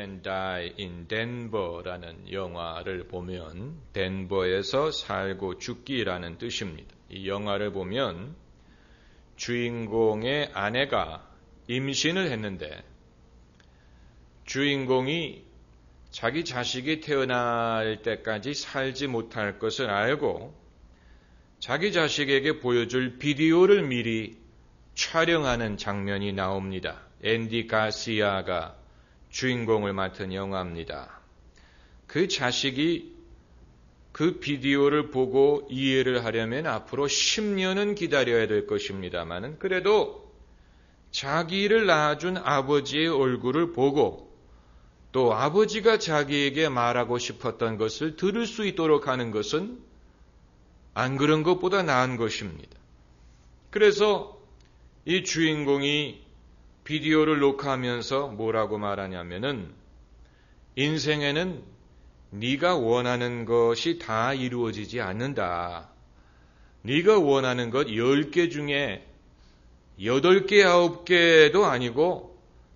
and Die in Denver라는 영화를 보면 덴버에서 살고 죽기라는 뜻입니다. 이 영화를 보면 주인공의 아내가 임신을 했는데 주인공이 자기 자식이 태어날 때까지 살지 못할 것을 알고 자기 자식에게 보여줄 비디오를 미리 촬영하는 장면이 나옵니다. 앤디 가시아가 주인공을 맡은 영화입니다. 그 자식이 그 비디오를 보고 이해를 하려면 앞으로 10년은 기다려야 될 것입니다만 그래도 자기를 낳아준 아버지의 얼굴을 보고 또 아버지가 자기에게 말하고 싶었던 것을 들을 수 있도록 하는 것은 안 그런 것보다 나은 것입니다. 그래서 이 주인공이 비디오를 녹화하면서 뭐라고 말하냐면은 인생에는 네가 원하는 것이 다 이루어지지 않는다. 네가 원하는 것 10개 중에 8개, 9개도 아니고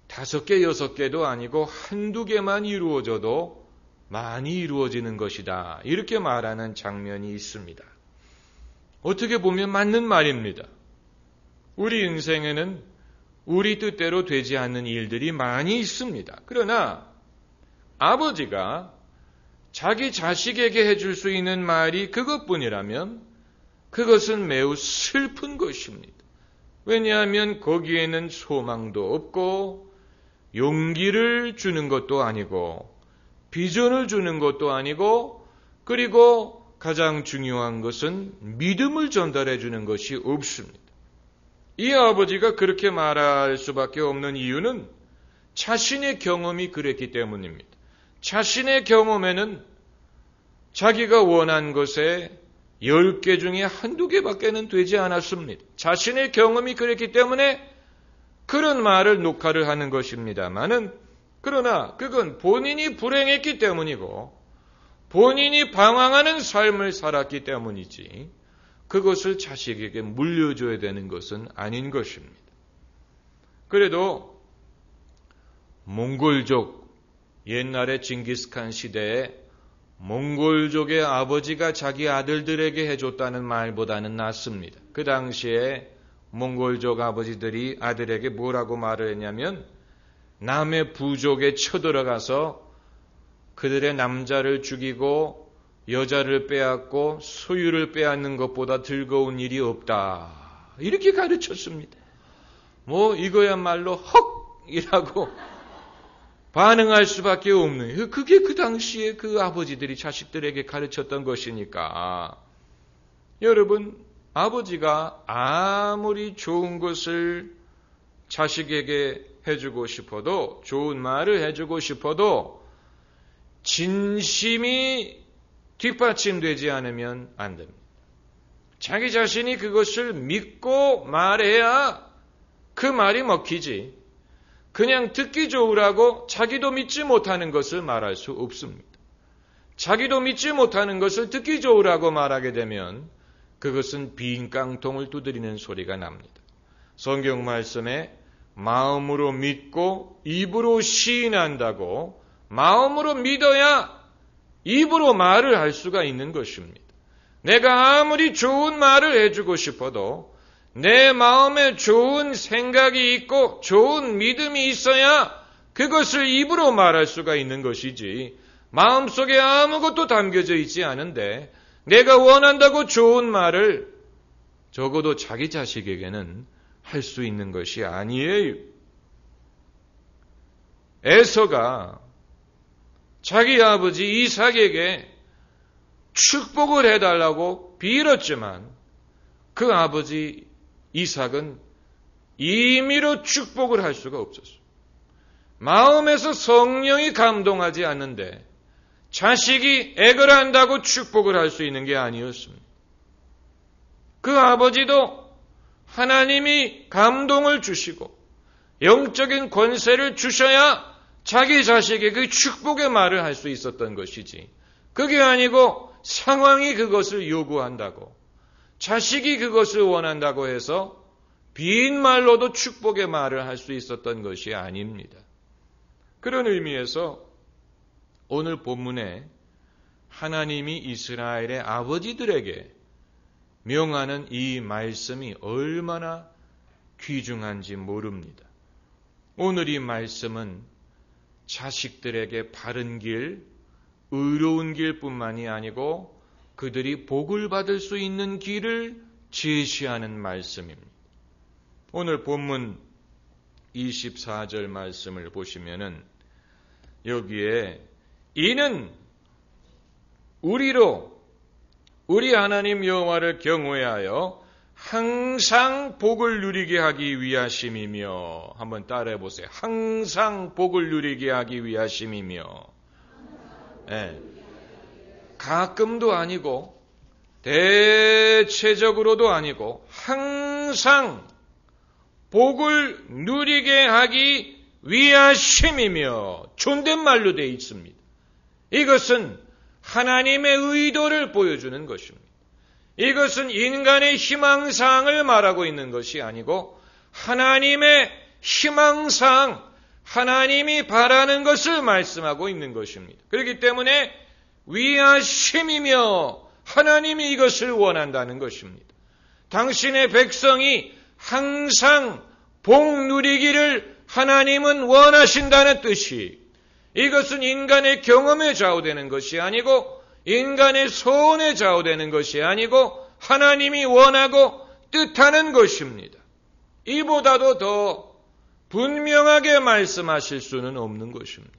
5개, 6개도 아니고 한두 개만 이루어져도 많이 이루어지는 것이다. 이렇게 말하는 장면이 있습니다. 어떻게 보면 맞는 말입니다. 우리 인생에는 우리 뜻대로 되지 않는 일들이 많이 있습니다. 그러나 아버지가 자기 자식에게 해줄 수 있는 말이 그것뿐이라면 그것은 매우 슬픈 것입니다. 왜냐하면 거기에는 소망도 없고 용기를 주는 것도 아니고 비전을 주는 것도 아니고 그리고 가장 중요한 것은 믿음을 전달해 주는 것이 없습니다. 이 아버지가 그렇게 말할 수밖에 없는 이유는 자신의 경험이 그랬기 때문입니다. 자신의 경험에는 자기가 원한 것에 10개 중에 한두 개밖에는 되지 않았습니다. 자신의 경험이 그랬기 때문에 그런 말을 녹화를 하는 것입니다만은 그러나 그건 본인이 불행했기 때문이고 본인이 방황하는 삶을 살았기 때문이지 그것을 자식에게 물려줘야 되는 것은 아닌 것입니다. 그래도 몽골족, 옛날에 징기스칸 시대에 몽골족의 아버지가 자기 아들들에게 해줬다는 말보다는 낫습니다. 그 당시에 몽골족 아버지들이 아들에게 뭐라고 말을 했냐면 남의 부족에 쳐들어가서 그들의 남자를 죽이고 여자를 빼앗고 소유를 빼앗는 것보다 즐거운 일이 없다. 이렇게 가르쳤습니다. 이거야말로 헉이라고 반응할 수밖에 없는, 그게 그 당시에 그 아버지들이 자식들에게 가르쳤던 것이니까. 여러분, 아버지가 아무리 좋은 것을 자식에게 해주고 싶어도, 좋은 말을 해주고 싶어도, 진심이 뒷받침되지 않으면 안 됩니다. 자기 자신이 그것을 믿고 말해야 그 말이 먹히지. 그냥 듣기 좋으라고 자기도 믿지 못하는 것을 말할 수 없습니다. 자기도 믿지 못하는 것을 듣기 좋으라고 말하게 되면 그것은 빈 깡통을 두드리는 소리가 납니다. 성경 말씀에 마음으로 믿고 입으로 시인한다고 마음으로 믿어야 입으로 말을 할 수가 있는 것입니다. 내가 아무리 좋은 말을 해주고 싶어도 내 마음에 좋은 생각이 있고 좋은 믿음이 있어야 그것을 입으로 말할 수가 있는 것이지 마음속에 아무것도 담겨져 있지 않은데 내가 원한다고 좋은 말을 적어도 자기 자식에게는 할 수 있는 것이 아니에요. 에서가 자기 아버지 이삭에게 축복을 해달라고 빌었지만 그 아버지 이삭은 임의로 축복을 할 수가 없었어요. 마음에서 성령이 감동하지 않는데 자식이 액을 한다고 축복을 할 수 있는 게 아니었습니다. 그 아버지도 하나님이 감동을 주시고 영적인 권세를 주셔야 자기 자식에게 그 축복의 말을 할 수 있었던 것이지 그게 아니고 상황이 그것을 요구한다고 자식이 그것을 원한다고 해서 빈 말로도 축복의 말을 할 수 있었던 것이 아닙니다. 그런 의미에서 오늘 본문에 하나님이 이스라엘의 아버지들에게 명하는 이 말씀이 얼마나 귀중한지 모릅니다. 오늘 이 말씀은 자식들에게 바른 길, 의로운 길뿐만이 아니고 그들이 복을 받을 수 있는 길을 제시하는 말씀입니다. 오늘 본문 24절 말씀을 보시면은 여기에 이는 우리 하나님 여호와를 경외하여 항상 복을 누리게 하기 위하심이며, 한번 따라해 보세요. 항상 복을 누리게 하기 위하심이며. 네. 가끔도 아니고 대체적으로도 아니고 항상 복을 누리게 하기 위하심이며, 존댓말로 되어 있습니다. 이것은 하나님의 의도를 보여주는 것입니다. 이것은 인간의 희망사항을 말하고 있는 것이 아니고 하나님의 희망사항, 하나님이 바라는 것을 말씀하고 있는 것입니다. 그렇기 때문에 위하심이며 하나님이 이것을 원한다는 것입니다. 당신의 백성이 항상 복 누리기를 하나님은 원하신다는 뜻이, 이것은 인간의 경험에 좌우되는 것이 아니고 인간의 소원에 좌우되는 것이 아니고 하나님이 원하고 뜻하는 것입니다. 이보다도 더 분명하게 말씀하실 수는 없는 것입니다.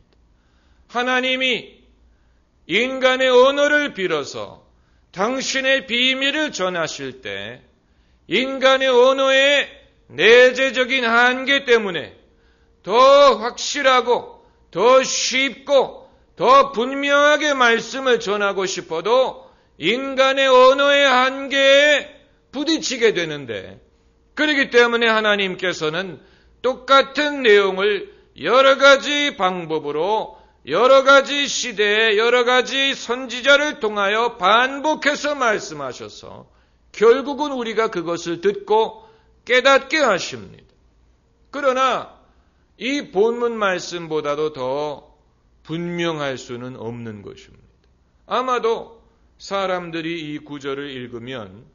하나님이 인간의 언어를 빌어서 당신의 비밀을 전하실 때 인간의 언어의 내재적인 한계 때문에 더 확실하고 더 쉽고 더 분명하게 말씀을 전하고 싶어도 인간의 언어의 한계에 부딪히게 되는데, 그렇기 때문에 하나님께서는 똑같은 내용을 여러 가지 방법으로 여러 가지 시대에 여러 가지 선지자를 통하여 반복해서 말씀하셔서 결국은 우리가 그것을 듣고 깨닫게 하십니다. 그러나 이 본문 말씀보다도 더 분명할 수는 없는 것입니다. 아마도 사람들이 이 구절을 읽으면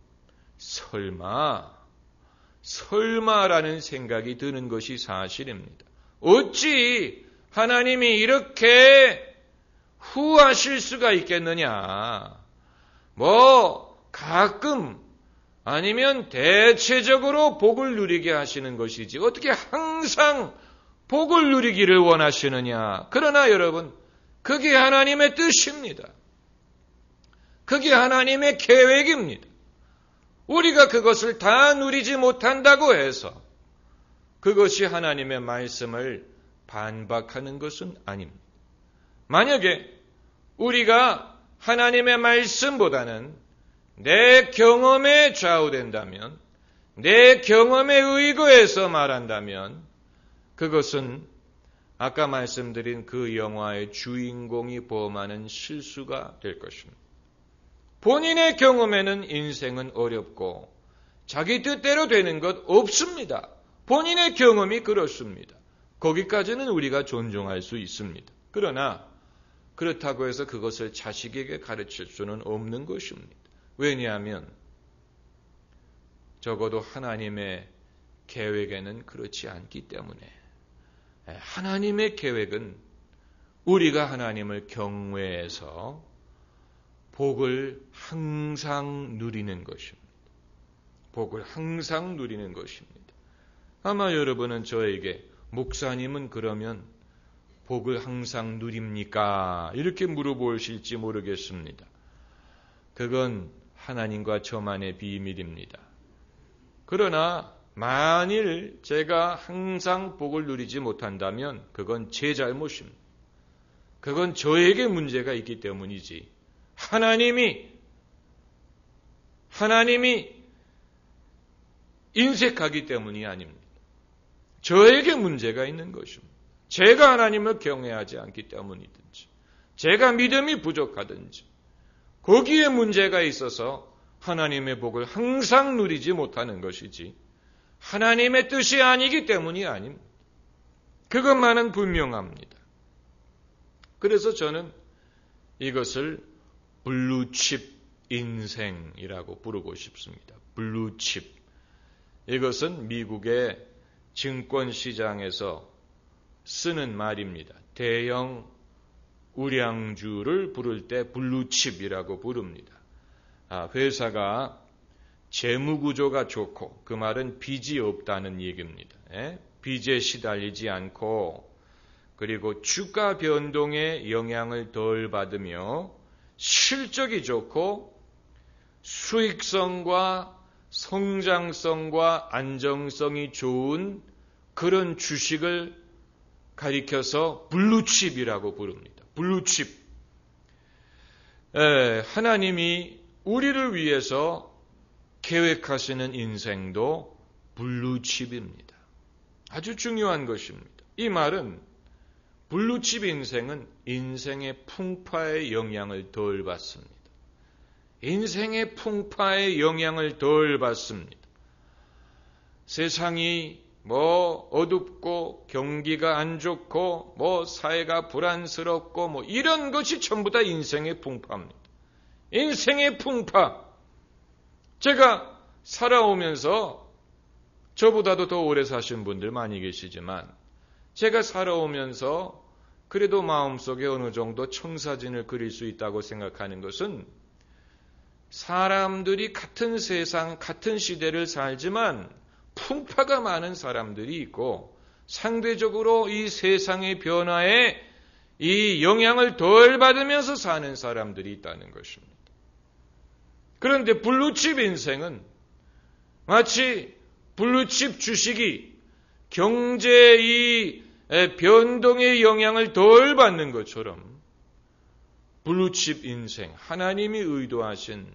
설마라는 생각이 드는 것이 사실입니다. 어찌 하나님이 이렇게 후하실 수가 있겠느냐? 가끔 아니면 대체적으로 복을 누리게 하시는 것이지 어떻게 항상 복을 누리기를 원하시느냐? 그러나 여러분, 그게 하나님의 뜻입니다. 그게 하나님의 계획입니다. 우리가 그것을 다 누리지 못한다고 해서 그것이 하나님의 말씀을 반박하는 것은 아닙니다. 만약에 우리가 하나님의 말씀보다는 내 경험에 좌우된다면, 내 경험에 의거해서 말한다면 그것은 아까 말씀드린 그 영화의 주인공이 범하는 실수가 될 것입니다. 본인의 경험에는 인생은 어렵고 자기 뜻대로 되는 것 없습니다. 본인의 경험이 그렇습니다. 거기까지는 우리가 존중할 수 있습니다. 그러나 그렇다고 해서 그것을 자식에게 가르칠 수는 없는 것입니다. 왜냐하면 적어도 하나님의 계획에는 그렇지 않기 때문에, 하나님의 계획은 우리가 하나님을 경외해서 복을 항상 누리는 것입니다. 복을 항상 누리는 것입니다. 아마 여러분은 저에게 목사님은 그러면 복을 항상 누립니까? 이렇게 물어보실지 모르겠습니다. 그건 하나님과 저만의 비밀입니다. 그러나 만일 제가 항상 복을 누리지 못한다면 그건 제 잘못입니다. 그건 저에게 문제가 있기 때문이지 하나님이 인색하기 때문이 아닙니다. 저에게 문제가 있는 것입니다. 제가 하나님을 경외하지 않기 때문이든지 제가 믿음이 부족하든지 거기에 문제가 있어서 하나님의 복을 항상 누리지 못하는 것이지 하나님의 뜻이 아니기 때문이 아닙니다. 그것만은 분명합니다. 그래서 저는 이것을 블루칩 인생이라고 부르고 싶습니다. 블루칩. 이것은 미국의 증권시장에서 쓰는 말입니다. 대형 우량주를 부를 때 블루칩이라고 부릅니다. 회사가 재무구조가 좋고, 그 말은 빚이 없다는 얘기입니다. 빚에 시달리지 않고, 그리고 주가 변동의 영향을 덜 받으며 실적이 좋고 수익성과 성장성과 안정성이 좋은 그런 주식을 가리켜서 블루칩이라고 부릅니다. 블루칩. 하나님이 우리를 위해서 계획하시는 인생도 블루칩입니다. 아주 중요한 것입니다. 이 말은 블루칩 인생은 인생의 풍파의 영향을 덜 받습니다. 인생의 풍파의 영향을 덜 받습니다. 세상이 어둡고 경기가 안 좋고 사회가 불안스럽고 이런 것이 전부 다 인생의 풍파입니다. 인생의 풍파. 제가 살아오면서 저보다도 더 오래 사신 분들 많이 계시지만 제가 살아오면서 그래도 마음속에 어느 정도 청사진을 그릴 수 있다고 생각하는 것은 사람들이 같은 세상, 같은 시대를 살지만 풍파가 많은 사람들이 있고 상대적으로 이 세상의 변화에 이 영향을 덜 받으면서 사는 사람들이 있다는 것입니다. 그런데 블루칩 인생은 마치 블루칩 주식이 경제의 변동의 영향을 덜 받는 것처럼 블루칩 인생, 하나님이 의도하신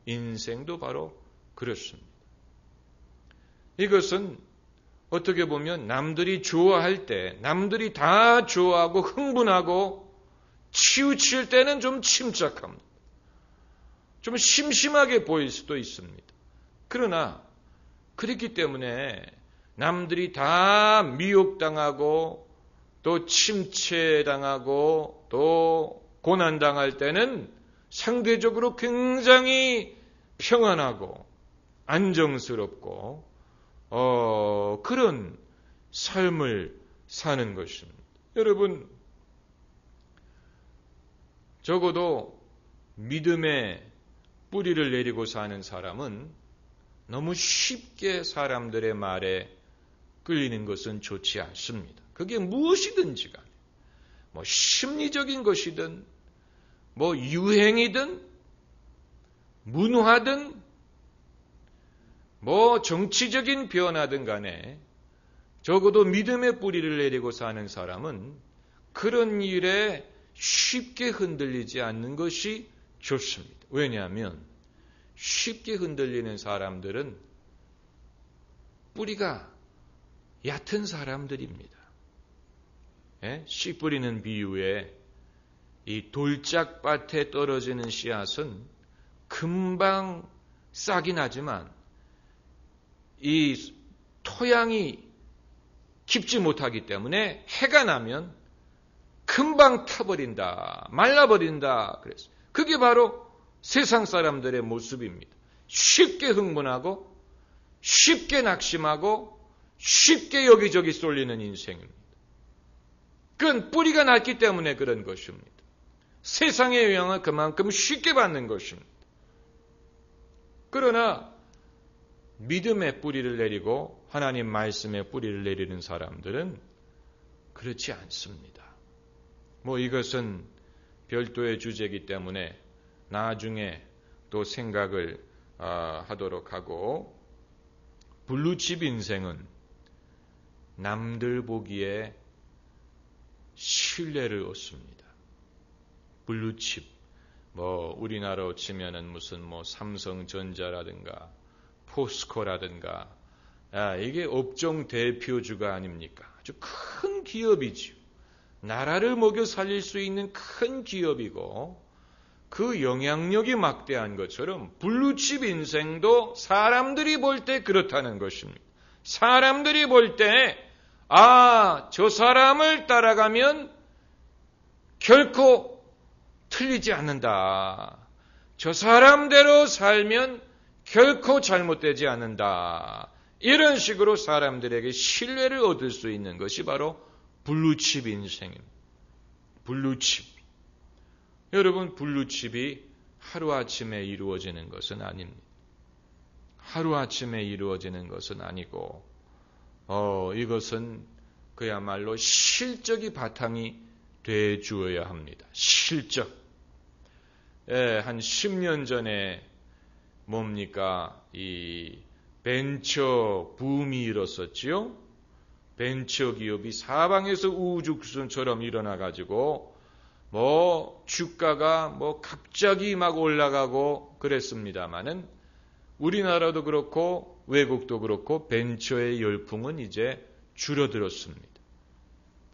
인생도 바로 그렇습니다. 이것은 어떻게 보면 남들이 좋아할 때, 남들이 다 좋아하고 흥분하고 치우칠 때는 좀 침착합니다. 좀 심심하게 보일 수도 있습니다. 그러나 그렇기 때문에 남들이 다 미혹당하고 또 침체당하고 또 고난당할 때는 상대적으로 굉장히 평안하고 안정스럽고 그런 삶을 사는 것입니다. 여러분, 적어도 믿음의 뿌리를 내리고 사는 사람은 너무 쉽게 사람들의 말에 끌리는 것은 좋지 않습니다. 그게 무엇이든지 간에 심리적인 것이든 유행이든 문화든 정치적인 변화든 간에 적어도 믿음의 뿌리를 내리고 사는 사람은 그런 일에 쉽게 흔들리지 않는 것이 좋습니다. 왜냐하면 쉽게 흔들리는 사람들은 뿌리가 얕은 사람들입니다. 씨 뿌리는 비유에 이 돌짝밭에 떨어지는 씨앗은 금방 싹이 나지만 이 토양이 깊지 못하기 때문에 해가 나면 금방 타버린다, 말라버린다. 그래서 그게 바로 세상 사람들의 모습입니다. 쉽게 흥분하고 쉽게 낙심하고 쉽게 여기저기 쏠리는 인생입니다. 그건 뿌리가 낮기 때문에 그런 것입니다. 세상의 영향을 그만큼 쉽게 받는 것입니다. 그러나 믿음의 뿌리를 내리고 하나님 말씀의 뿌리를 내리는 사람들은 그렇지 않습니다. 이것은 별도의 주제이기 때문에 나중에 또 생각을 하도록 하고, 블루칩 인생은 남들 보기에 신뢰를 얻습니다. 블루칩, 우리나라로 치면은 무슨 삼성전자라든가 포스코라든가, 이게 업종 대표주가 아닙니까? 아주 큰 기업이죠. 나라를 먹여 살릴 수 있는 큰 기업이고 그 영향력이 막대한 것처럼 블루칩 인생도 사람들이 볼 때 그렇다는 것입니다. 사람들이 볼 때 저 사람을 따라가면 결코 틀리지 않는다. 저 사람대로 살면 결코 잘못되지 않는다. 이런 식으로 사람들에게 신뢰를 얻을 수 있는 것이 바로 블루칩 인생입니다. 블루칩. 여러분, 블루칩이 하루아침에 이루어지는 것은 아닙니다. 하루아침에 이루어지는 것은 아니고 이것은 그야말로 실적이 바탕이 돼 주어야 합니다. 실적. 한 10년 전에 이 벤처 붐이 일었었지요. 벤처 기업이 사방에서 우주국순처럼 일어나가지고 주가가 갑자기 막 올라가고 그랬습니다마는 우리나라도 그렇고 외국도 그렇고 벤처의 열풍은 이제 줄어들었습니다.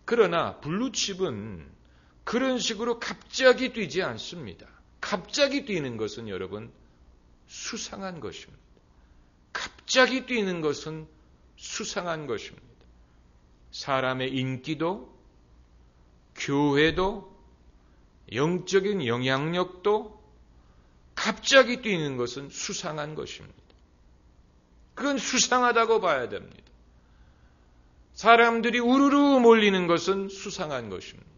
그러나 블루칩은 그런 식으로 갑자기 뛰지 않습니다. 갑자기 뛰는 것은 여러분 수상한 것입니다. 갑자기 뛰는 것은 수상한 것입니다. 사람의 인기도, 교회도, 영적인 영향력도 갑자기 뛰는 것은 수상한 것입니다. 그건 수상하다고 봐야 됩니다. 사람들이 우르르 몰리는 것은 수상한 것입니다.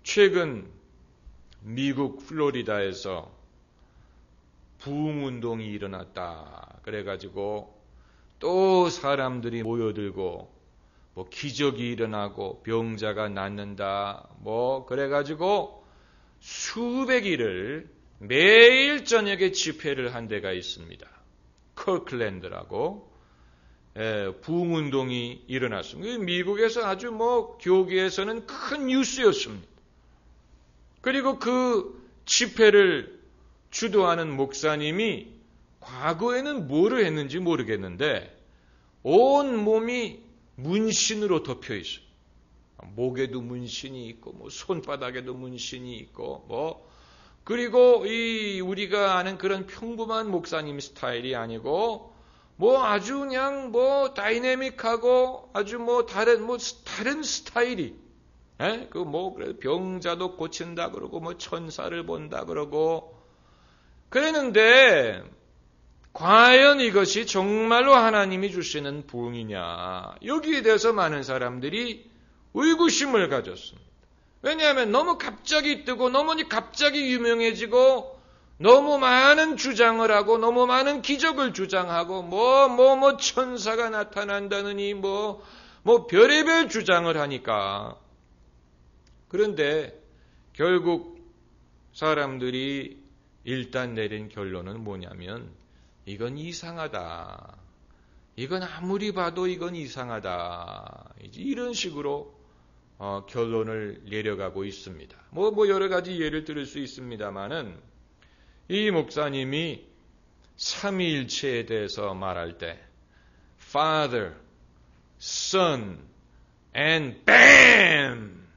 최근 미국 플로리다에서 부흥운동이 일어났다. 그래가지고 또 사람들이 모여들고 기적이 일어나고 병자가 낫는다. 그래가지고 수백일을 매일 저녁에 집회를 한 데가 있습니다. 커클랜드라고 부흥운동이 일어났습니다. 미국에서 아주 교계에서는 큰 뉴스였습니다. 그리고 그 집회를 주도하는 목사님이 과거에는 뭐를 했는지 모르겠는데 온 몸이 문신으로 덮여 있어요. 목에도 문신이 있고 손바닥에도 문신이 있고 그리고 우리가 아는 그런 평범한 목사님 스타일이 아니고 아주 그냥 다이내믹하고 아주 다른 스타일이 그래 병자도 고친다 그러고 천사를 본다 그러고 그랬는데 과연 이것이 정말로 하나님이 주시는 부흥이냐? 여기에 대해서 많은 사람들이 의구심을 가졌습니다. 왜냐하면 너무 갑자기 뜨고 너무 갑자기 유명해지고 너무 많은 주장을 하고 너무 많은 기적을 주장하고 천사가 나타난다느니 별의별 주장을 하니까 그런데 결국 사람들이 일단 내린 결론은 뭐냐면 이건 이상하다. 이건 아무리 봐도 이건 이상하다. 이런 식으로 결론을 내려가고 있습니다. 여러 가지 예를 들을 수 있습니다만은 이 목사님이 삼위일체에 대해서 말할 때 Father, Son, and BAM!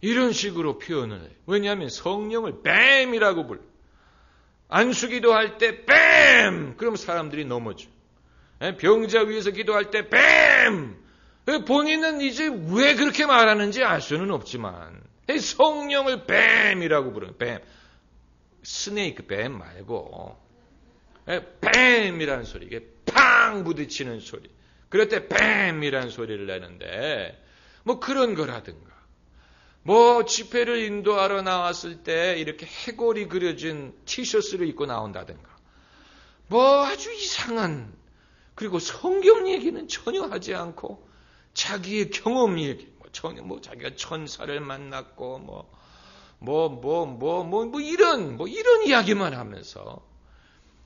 이런 식으로 표현을 해요. 왜냐하면 성령을 BAM이라고 불러요. 안수기도 할 때 뱀! 그럼 사람들이 넘어져. 병자 위에서 기도할 때 뱀! 본인은 이제 왜 그렇게 말하는지 알 수는 없지만 성령을 뱀이라고 부르는 뱀. 스네이크 뱀 말고 뱀이라는 소리. 이게 팡 부딪히는 소리. 그럴 때 뱀이라는 소리를 내는데 그런 거라든가 집회를 인도하러 나왔을 때 이렇게 해골이 그려진 티셔츠를 입고 나온다든가 아주 이상한 그리고 성경 얘기는 전혀 하지 않고 자기의 경험 얘기 자기가 천사를 만났고 이런 이야기만 하면서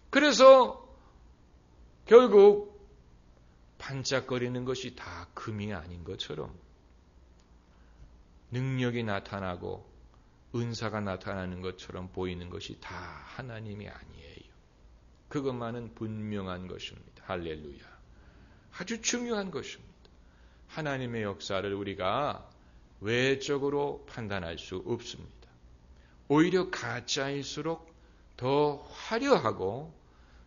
그래서 결국 반짝거리는 것이 다 금이 아닌 것처럼 능력이 나타나고 은사가 나타나는 것처럼 보이는 것이 다 하나님이 아니에요. 그것만은 분명한 것입니다. 할렐루야. 아주 중요한 것입니다. 하나님의 역사를 우리가 외적으로 판단할 수 없습니다. 오히려 가짜일수록 더 화려하고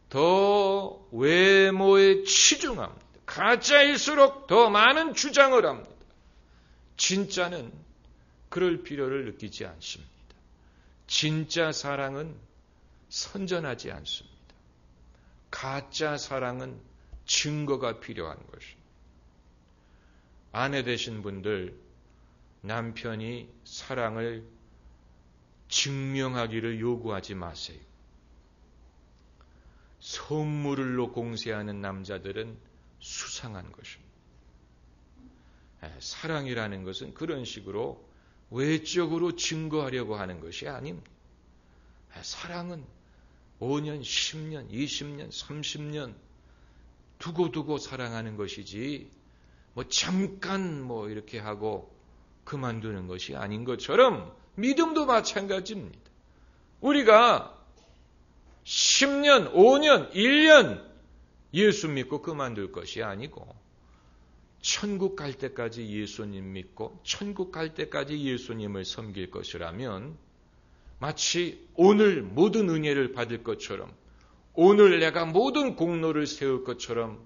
더 외모에 치중합니다. 가짜일수록 더 많은 주장을 합니다. 진짜는 그럴 필요를 느끼지 않습니다. 진짜 사랑은 선전하지 않습니다. 가짜 사랑은 증거가 필요한 것입니다. 아내 되신 분들, 남편이 사랑을 증명하기를 요구하지 마세요. 선물로 공세하는 남자들은 수상한 것입니다. 사랑이라는 것은 그런 식으로 외적으로 증거하려고 하는 것이 아닙니다. 사랑은 5년, 10년, 20년, 30년 두고두고 사랑하는 것이지 잠깐 이렇게 하고 그만두는 것이 아닌 것처럼 믿음도 마찬가지입니다. 우리가 10년, 5년, 1년 예수 믿고 그만둘 것이 아니고 천국 갈 때까지 예수님 믿고 천국 갈 때까지 예수님을 섬길 것이라면 마치 오늘 모든 은혜를 받을 것처럼 오늘 내가 모든 공로를 세울 것처럼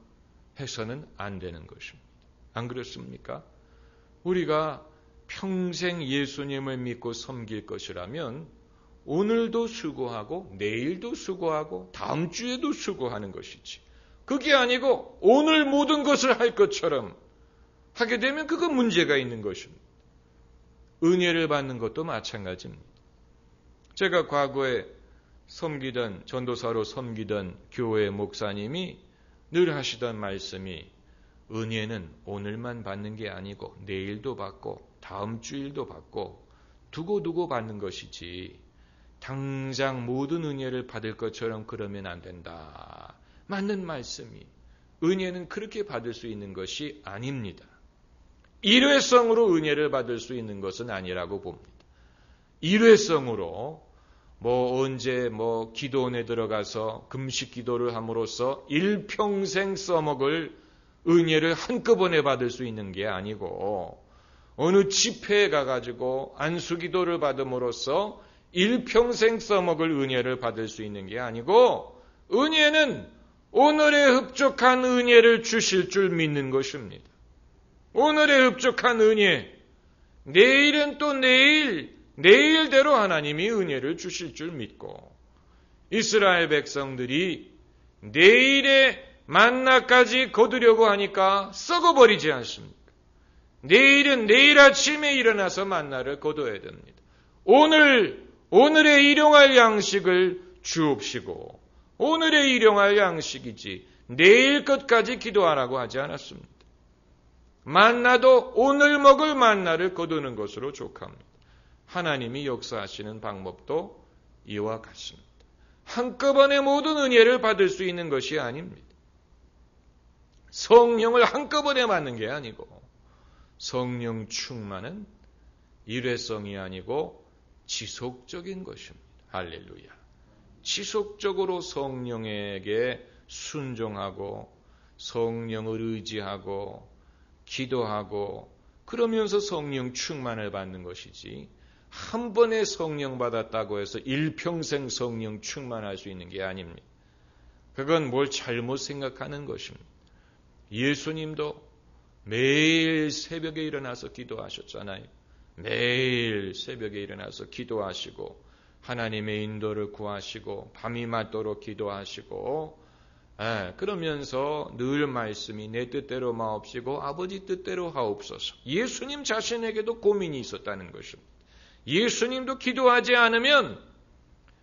해서는 안 되는 것입니다. 안 그렇습니까? 우리가 평생 예수님을 믿고 섬길 것이라면 오늘도 수고하고 내일도 수고하고 다음 주에도 수고하는 것이지. 그게 아니고 오늘 모든 것을 할 것처럼 하게 되면 그건 문제가 있는 것입니다. 은혜를 받는 것도 마찬가지입니다. 제가 과거에 섬기던 전도사로 섬기던 교회 목사님이 늘 하시던 말씀이 은혜는 오늘만 받는 게 아니고 내일도 받고 다음 주일도 받고 두고두고 받는 것이지 당장 모든 은혜를 받을 것처럼 그러면 안 된다. 맞는 말씀이 은혜는 그렇게 받을 수 있는 것이 아닙니다. 일회성으로 은혜를 받을 수 있는 것은 아니라고 봅니다. 일회성으로 언제 기도원에 들어가서 금식 기도를 함으로써 일평생 써먹을 은혜를 한꺼번에 받을 수 있는 게 아니고 어느 집회에 가가지고 안수기도를 받음으로써 일평생 써먹을 은혜를 받을 수 있는 게 아니고 은혜는 오늘의 흡족한 은혜를 주실 줄 믿는 것입니다. 오늘의 흡족한 은혜, 내일은 또 내일대로 하나님이 은혜를 주실 줄 믿고 이스라엘 백성들이 내일의 만나까지 거두려고 하니까 썩어버리지 않습니까? 내일은 내일 아침에 일어나서 만나를 거둬야 됩니다. 오늘의 일용할 양식을 주옵시고 오늘의 일용할 양식이지 내일 것까지 기도하라고 하지 않았습니다. 만나도 오늘 먹을 만나를 거두는 것으로 족합니다. 하나님이 역사하시는 방법도 이와 같습니다. 한꺼번에 모든 은혜를 받을 수 있는 것이 아닙니다. 성령을 한꺼번에 받는 게 아니고 성령 충만은 일회성이 아니고 지속적인 것입니다. 할렐루야. 지속적으로 성령에게 순종하고 성령을 의지하고 기도하고 그러면서 성령 충만을 받는 것이지 한 번에 성령 받았다고 해서 일평생 성령 충만할 수 있는 게 아닙니다. 그건 뭘 잘못 생각하는 것입니다. 예수님도 매일 새벽에 일어나서 기도하셨잖아요. 매일 새벽에 일어나서 기도하시고 하나님의 인도를 구하시고 밤이 맞도록 기도하시고 그러면서 늘 말씀이 내 뜻대로 마옵시고 아버지 뜻대로 하옵소서. 예수님 자신에게도 고민이 있었다는 것입니다. 예수님도 기도하지 않으면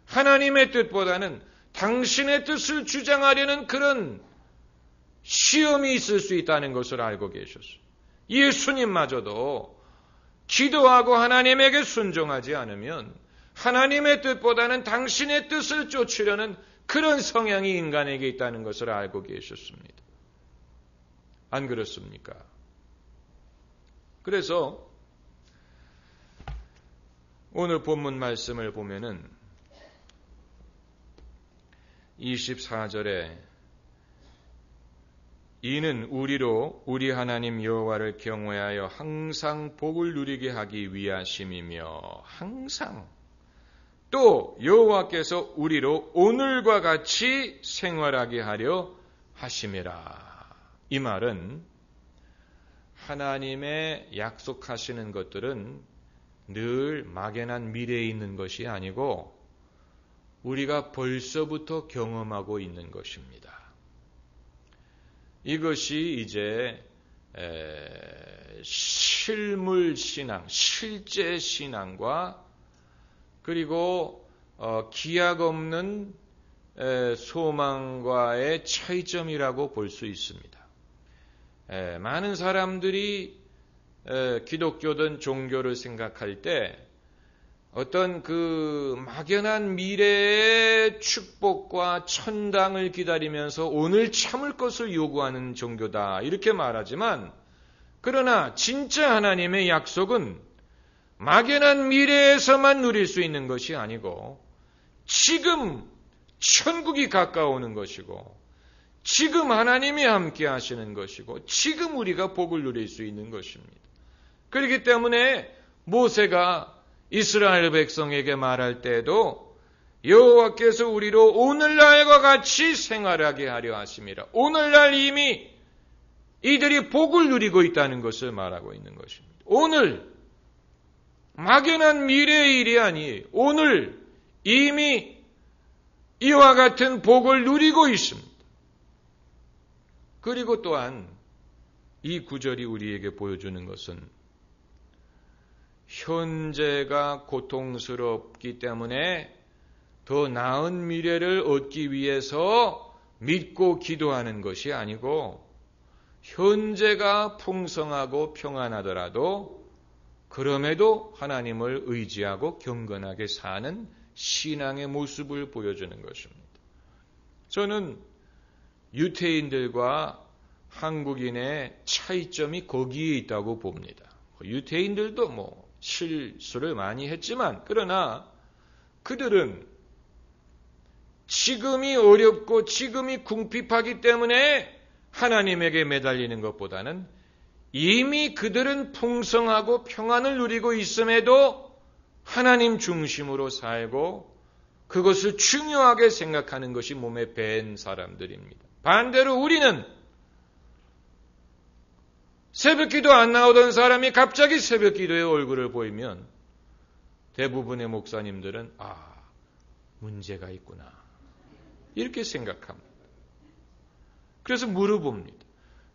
하나님의 뜻보다는 당신의 뜻을 주장하려는 그런 시험이 있을 수 있다는 것을 알고 계셨어요. 예수님마저도 기도하고 하나님에게 순종하지 않으면 하나님의 뜻보다는 당신의 뜻을 쫓으려는 그런 성향이 인간에게 있다는 것을 알고 계셨습니다. 안 그렇습니까? 그래서 오늘 본문 말씀을 보면은 24절에 이는 우리로 우리 하나님 여호와를 경외하여 항상 복을 누리게 하기 위하심이며 항상 또 여호와께서 우리로 오늘과 같이 생활하게 하려 하심이라. 이 말은 하나님의 약속하시는 것들은 늘 막연한 미래에 있는 것이 아니고 우리가 벌써부터 경험하고 있는 것입니다. 이것이 이제 실물 신앙, 실제 신앙과 그리고 기약 없는 소망과의 차이점이라고 볼 수 있습니다. 많은 사람들이 기독교든 종교를 생각할 때 어떤 그 막연한 미래의 축복과 천당을 기다리면서 오늘 참을 것을 요구하는 종교다 이렇게 말하지만, 그러나 진짜 하나님의 약속은 막연한 미래에서만 누릴 수 있는 것이 아니고 지금 천국이 가까워오는 것이고 지금 하나님이 함께 하시는 것이고 지금 우리가 복을 누릴 수 있는 것입니다. 그렇기 때문에 모세가 이스라엘 백성에게 말할 때에도 여호와께서 우리로 오늘날과 같이 생활하게 하려 하심이라. 오늘날 이미 이들이 복을 누리고 있다는 것을 말하고 있는 것입니다. 오늘 막연한 미래의 일이 아니에요. 오늘 이미 이와 같은 복을 누리고 있습니다. 그리고 또한 이 구절이 우리에게 보여주는 것은 현재가 고통스럽기 때문에 더 나은 미래를 얻기 위해서 믿고 기도하는 것이 아니고, 현재가 풍성하고 평안하더라도 그럼에도 하나님을 의지하고 경건하게 사는 신앙의 모습을 보여주는 것입니다. 저는 유태인들과 한국인의 차이점이 거기에 있다고 봅니다. 유태인들도 실수를 많이 했지만, 그러나 그들은 지금이 어렵고 지금이 궁핍하기 때문에 하나님에게 매달리는 것보다는 이미 그들은 풍성하고 평안을 누리고 있음에도 하나님 중심으로 살고 그것을 중요하게 생각하는 것이 몸에 밴 사람들입니다. 반대로 우리는 새벽기도 안 나오던 사람이 갑자기 새벽기도의 얼굴을 보이면 대부분의 목사님들은 문제가 있구나 이렇게 생각합니다. 그래서 물어봅니다.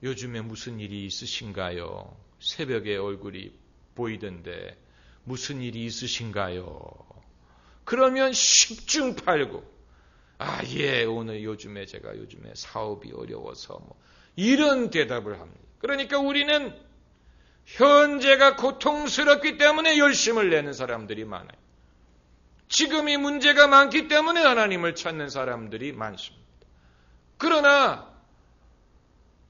요즘에 무슨 일이 있으신가요? 새벽에 얼굴이 보이던데 무슨 일이 있으신가요? 그러면 십중팔구 오늘 요즘에 사업이 어려워서 이런 대답을 합니다. 그러니까 우리는 현재가 고통스럽기 때문에 열심을 내는 사람들이 많아요. 지금이 문제가 많기 때문에 하나님을 찾는 사람들이 많습니다. 그러나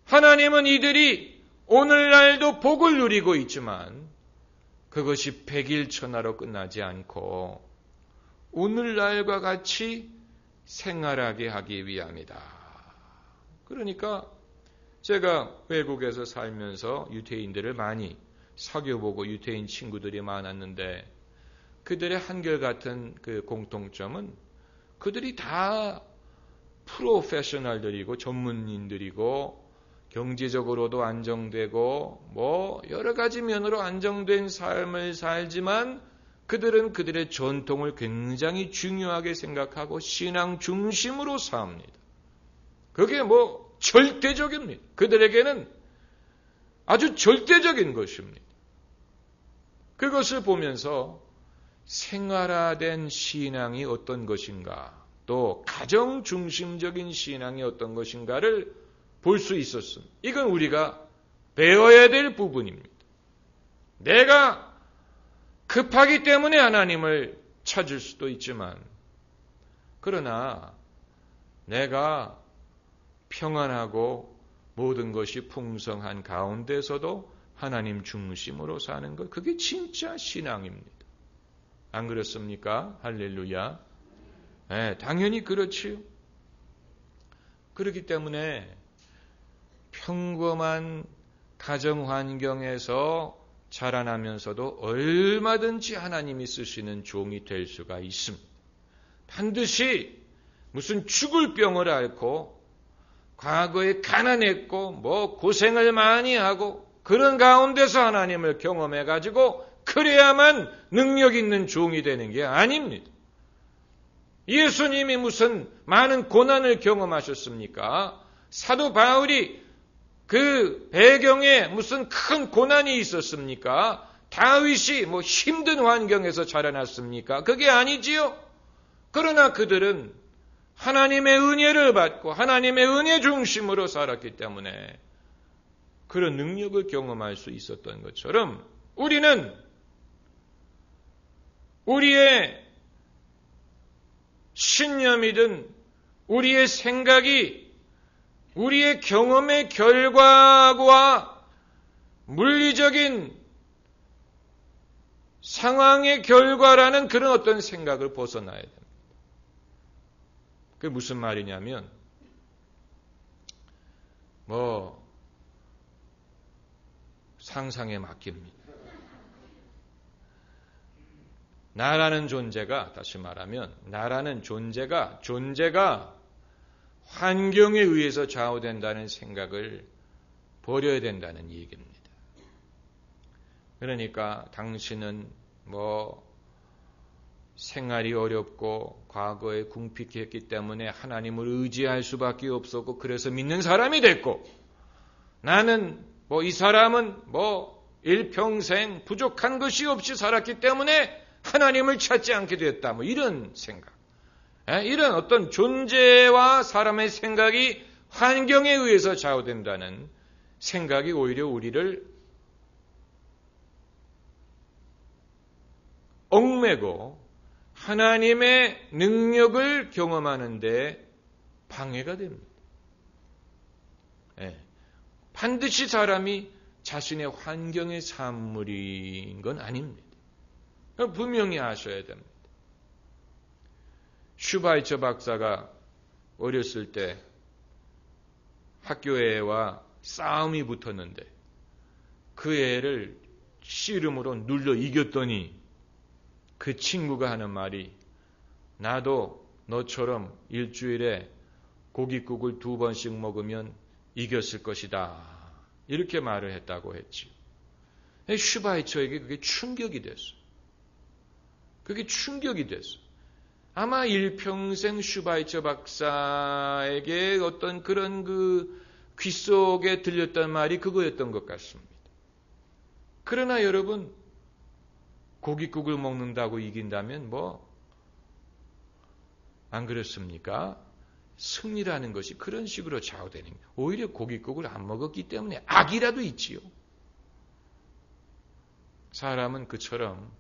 하나님은 이들이 오늘날도 복을 누리고 있지만 그것이 백일천하로 끝나지 않고 오늘날과 같이 생활하게 하기 위함이다. 그러니까 제가 외국에서 살면서 유태인들을 많이 사귀어보고 유태인 친구들이 많았는데 그들의 한결같은 그 공통점은 그들이 다 프로페셔널들이고 전문인들이고 경제적으로도 안정되고 여러 가지 면으로 안정된 삶을 살지만 그들은 그들의 전통을 굉장히 중요하게 생각하고 신앙 중심으로 삽니다. 그게 절대적입니다. 그들에게는 아주 절대적인 것입니다. 그것을 보면서 생활화된 신앙이 어떤 것인가, 또 가정 중심적인 신앙이 어떤 것인가를 볼 수 있었습니다. 이건 우리가 배워야 될 부분입니다. 내가 급하기 때문에 하나님을 찾을 수도 있지만, 그러나 내가 평안하고 모든 것이 풍성한 가운데서도 하나님 중심으로 사는 것, 그게 진짜 신앙입니다. 안 그렇습니까? 할렐루야. 네, 당연히 그렇지요. 그렇기 때문에 평범한 가정 환경에서 자라나면서도 얼마든지 하나님이 쓰시는 종이 될 수가 있습니다. 반드시 무슨 죽을 병을 앓고 과거에 가난했고 고생을 많이 하고 그런 가운데서 하나님을 경험해가지고 그래야만 능력 있는 종이 되는 게 아닙니다. 예수님이 무슨 많은 고난을 경험하셨습니까? 사도 바울이 그 배경에 무슨 큰 고난이 있었습니까? 다윗이 뭐 힘든 환경에서 자라났습니까? 그게 아니지요. 그러나 그들은 하나님의 은혜를 받고 하나님의 은혜 중심으로 살았기 때문에 그런 능력을 경험할 수 있었던 것처럼 우리는 우리의 신념이든 우리의 생각이 우리의 경험의 결과와 물리적인 상황의 결과라는 그런 어떤 생각을 벗어나야 됩니다. 그게 무슨 말이냐면 상상에 맡깁니다. 나라는 존재가, 다시 말하면 나라는 존재가 환경에 의해서 좌우된다는 생각을 버려야 된다는 얘기입니다. 그러니까 당신은 생활이 어렵고 과거에 궁핍했기 때문에 하나님을 의지할 수밖에 없었고 그래서 믿는 사람이 됐고 나는 이 사람은 일평생 부족한 것이 없이 살았기 때문에 하나님을 찾지 않게 됐다. 이런 생각. 이런 어떤 존재와 사람의 생각이 환경에 의해서 좌우된다는 생각이 오히려 우리를 얽매고 하나님의 능력을 경험하는 데 방해가 됩니다. 반드시 사람이 자신의 환경의 산물인 건 아닙니다. 분명히 아셔야 됩니다. 슈바이처 박사가 어렸을 때 학교애와 싸움이 붙었는데 그 애를 씨름으로 눌러 이겼더니 그 친구가 하는 말이 나도 너처럼 일주일에 고깃국을 2번씩 먹으면 이겼을 것이다. 이렇게 말을 했다고 했지요. 슈바이처에게 그게 충격이 됐어요. 그게 충격이 됐어요. 아마 일평생 슈바이처 박사에게 어떤 그런 귀 속에 들렸던 말이 그거였던 것 같습니다. 그러나 여러분, 고깃국을 먹는다고 이긴다면 안 그렇습니까? 승리라는 것이 그런 식으로 좌우되는 거예요. 오히려 고깃국을 안 먹었기 때문에 악이라도 있지요. 사람은 그처럼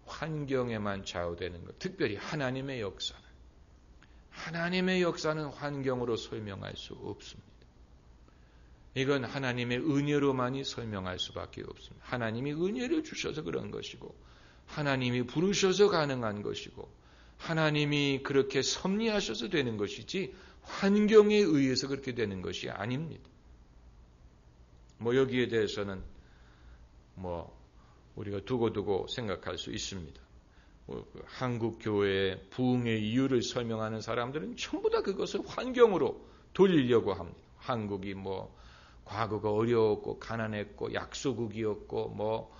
환경에만 좌우되는 것, 특별히 하나님의 역사는 환경으로 설명할 수 없습니다. 이건 하나님의 은혜로만이 설명할 수밖에 없습니다. 하나님이 은혜를 주셔서 그런 것이고 하나님이 부르셔서 가능한 것이고 하나님이 그렇게 섭리하셔서 되는 것이지 환경에 의해서 그렇게 되는 것이 아닙니다. 여기에 대해서는 우리가 두고두고 생각할 수 있습니다. 한국 교회의 부흥의 이유를 설명하는 사람들은 전부 다 그것을 환경으로 돌리려고 합니다. 한국이 과거가 어려웠고 가난했고 약소국이었고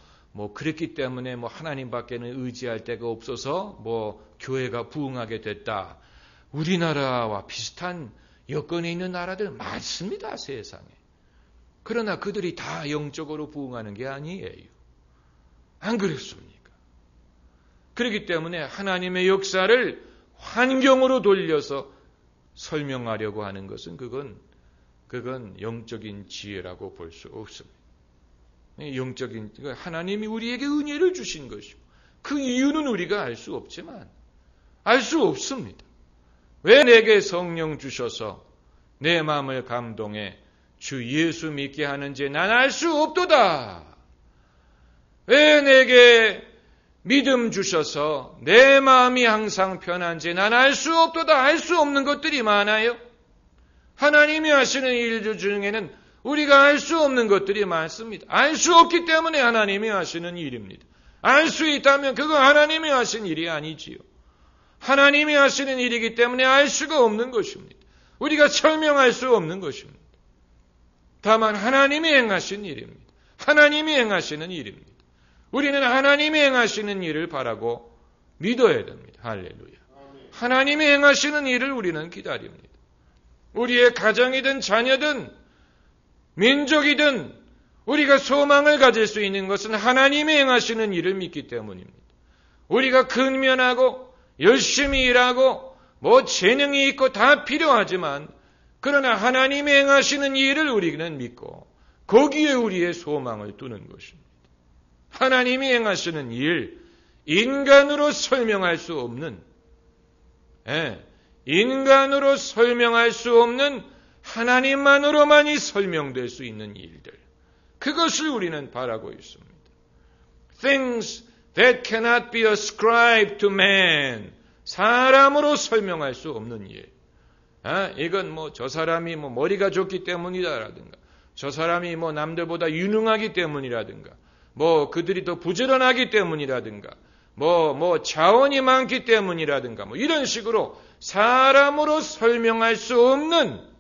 그랬기 때문에 하나님밖에는 의지할 데가 없어서 교회가 부흥하게 됐다. 우리나라와 비슷한 여건에 있는 나라들 많습니다, 세상에. 그러나 그들이 다 영적으로 부흥하는 게 아니에요. 안 그렇습니까? 그렇기 때문에 하나님의 역사를 환경으로 돌려서 설명하려고 하는 것은 그건 영적인 지혜라고 볼 수 없습니다. 하나님이 우리에게 은혜를 주신 것이고 그 이유는 우리가 알 수 없지만 알 수 없습니다. 왜 내게 성령 주셔서 내 마음을 감동해 주 예수 믿게 하는지 난 알 수 없도다. 왜 내게 믿음 주셔서 내 마음이 항상 편한지 난 알 수 없도다. 알 수 없는 것들이 많아요. 하나님이 하시는 일 중에는 우리가 알 수 없는 것들이 많습니다. 알 수 없기 때문에 하나님이 하시는 일입니다. 알 수 있다면 그건 하나님이 하신 일이 아니지요. 하나님이 하시는 일이기 때문에 알 수가 없는 것입니다. 우리가 설명할 수 없는 것입니다. 다만 하나님이 행하신 일입니다. 하나님이 행하시는 일입니다. 우리는 하나님이 행하시는 일을 바라고 믿어야 됩니다. 할렐루야. 하나님이 행하시는 일을 우리는 기다립니다. 우리의 가정이든 자녀든 민족이든 우리가 소망을 가질 수 있는 것은 하나님이 행하시는 일을 믿기 때문입니다. 우리가 근면하고 열심히 일하고 재능이 있고 다 필요하지만 그러나 하나님이 행하시는 일을 우리는 믿고 거기에 우리의 소망을 두는 것입니다. 하나님이 행하시는 일, 인간으로 설명할 수 없는, 인간으로 설명할 수 없는 하나님만으로만이 설명될 수 있는 일들. 그것을 우리는 바라고 있습니다. Things that cannot be ascribed to man. 사람으로 설명할 수 없는 일. 이건 저 사람이 머리가 좋기 때문이다라든가, 저 사람이 남들보다 유능하기 때문이라든가, 그들이 더 부지런하기 때문이라든가, 자원이 많기 때문이라든가, 이런 식으로 사람으로 설명할 수 없는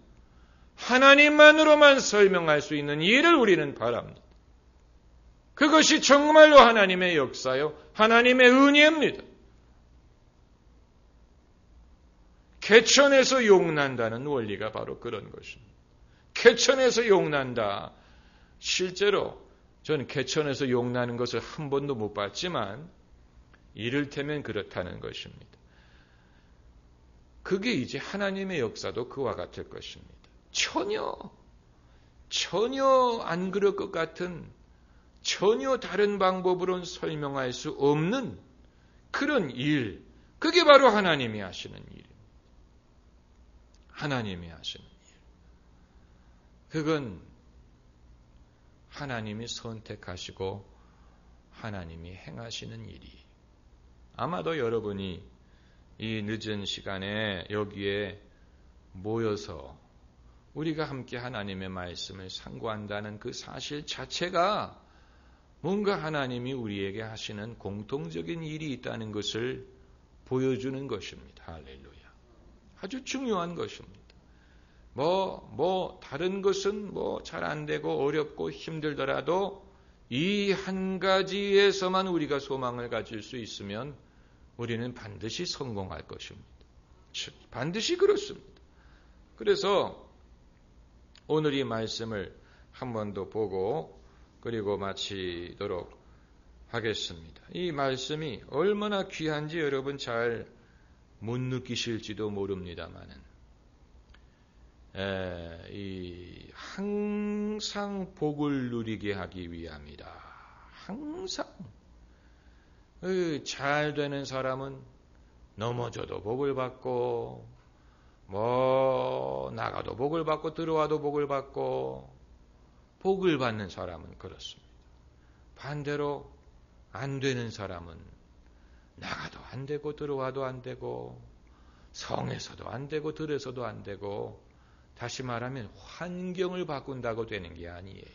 하나님만으로만 설명할 수 있는 일을 우리는 바랍니다. 그것이 정말로 하나님의 역사요, 하나님의 은혜입니다. 개천에서 욕난다는 원리가 바로 그런 것입니다. 개천에서 욕난다. 실제로 저는 개천에서 욕나는 것을 한 번도 못 봤지만 이를테면 그렇다는 것입니다. 그게 이제 하나님의 역사도 그와 같을 것입니다. 전혀 안 그럴 것 같은, 전혀 다른 방법으로는 설명할 수 없는 그런 일, 그게 바로 하나님이 하시는 일입니다. 하나님이 하시는 일. 그건 하나님이 선택하시고 하나님이 행하시는 일이. 아마도 여러분이 이 늦은 시간에 여기에 모여서 우리가 함께 하나님의 말씀을 상고한다는 그 사실 자체가 뭔가 하나님이 우리에게 하시는 공통적인 일이 있다는 것을 보여주는 것입니다. 할렐루야. 아주 중요한 것입니다. 다른 것은 잘 안 되고 어렵고 힘들더라도 이 한 가지에서만 우리가 소망을 가질 수 있으면 우리는 반드시 성공할 것입니다. 반드시 그렇습니다. 그래서 오늘 이 말씀을 한 번 더 보고 그리고 마치도록 하겠습니다. 이 말씀이 얼마나 귀한지 여러분 잘 못 느끼실지도 모릅니다만은, 항상 복을 누리게 하기 위함이다. 항상 잘 되는 사람은 넘어져도 복을 받고, 나가도 복을 받고, 들어와도 복을 받고, 복을 받는 사람은 그렇습니다. 반대로 안 되는 사람은 나가도 안 되고 들어와도 안 되고 성에서도 안 되고 들에서도 안 되고, 다시 말하면 환경을 바꾼다고 되는 게 아니에요.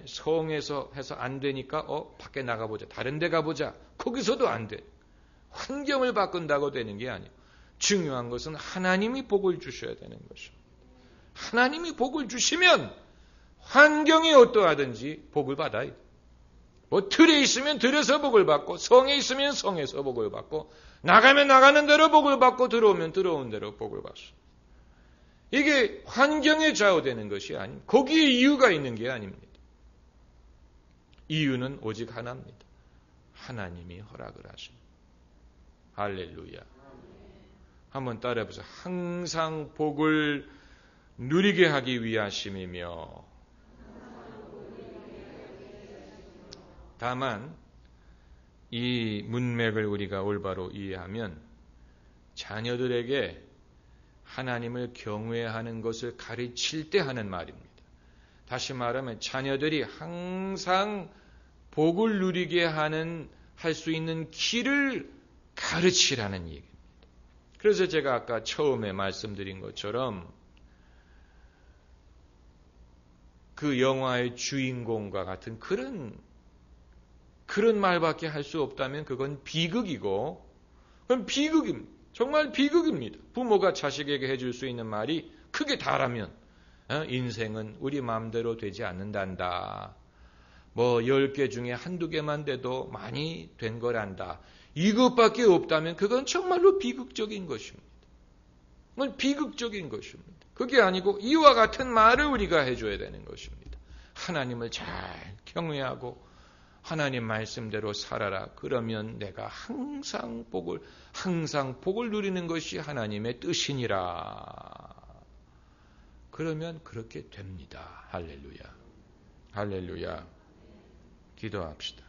성에서 해서 안 되니까 밖에 나가보자, 다른 데 가보자, 거기서도 안 돼. 환경을 바꾼다고 되는 게 아니에요. 중요한 것은 하나님이 복을 주셔야 되는 것입니다. 하나님이 복을 주시면 환경이 어떠하든지 복을 받아요. 들에 있으면 들에서 복을 받고, 성에 있으면 성에서 복을 받고, 나가면 나가는 대로 복을 받고, 들어오면 들어온 대로 복을 받습니다. 이게 환경에 좌우되는 것이 아닙니다. 거기에 이유가 있는 게 아닙니다. 이유는 오직 하나입니다. 하나님이 허락을 하십니다. 할렐루야. 한번 따라해보세요. 항상 복을 누리게 하기 위하심이며, 다만 이 문맥을 우리가 올바로 이해하면 자녀들에게 하나님을 경외하는 것을 가르칠 때 하는 말입니다. 다시 말하면 자녀들이 항상 복을 누리게 할 수 있는 길을 가르치라는 얘기입니다. 그래서 제가 아까 처음에 말씀드린 것처럼 그 영화의 주인공과 같은 그런 말밖에 할 수 없다면 그건 비극이고, 그건 비극입니다. 정말 비극입니다. 부모가 자식에게 해줄 수 있는 말이 크게 다라면 인생은 우리 마음대로 되지 않는단다. 뭐 10개 중에 한두 개만 돼도 많이 된 거란다. 이것밖에 없다면 그건 정말로 비극적인 것입니다. 그건 비극적인 것입니다. 그게 아니고 이와 같은 말을 우리가 해줘야 되는 것입니다. 하나님을 잘 경외하고 하나님 말씀대로 살아라. 그러면 내가 항상 복을 누리는 것이 하나님의 뜻이니라. 그러면 그렇게 됩니다. 할렐루야. 할렐루야. 기도합시다.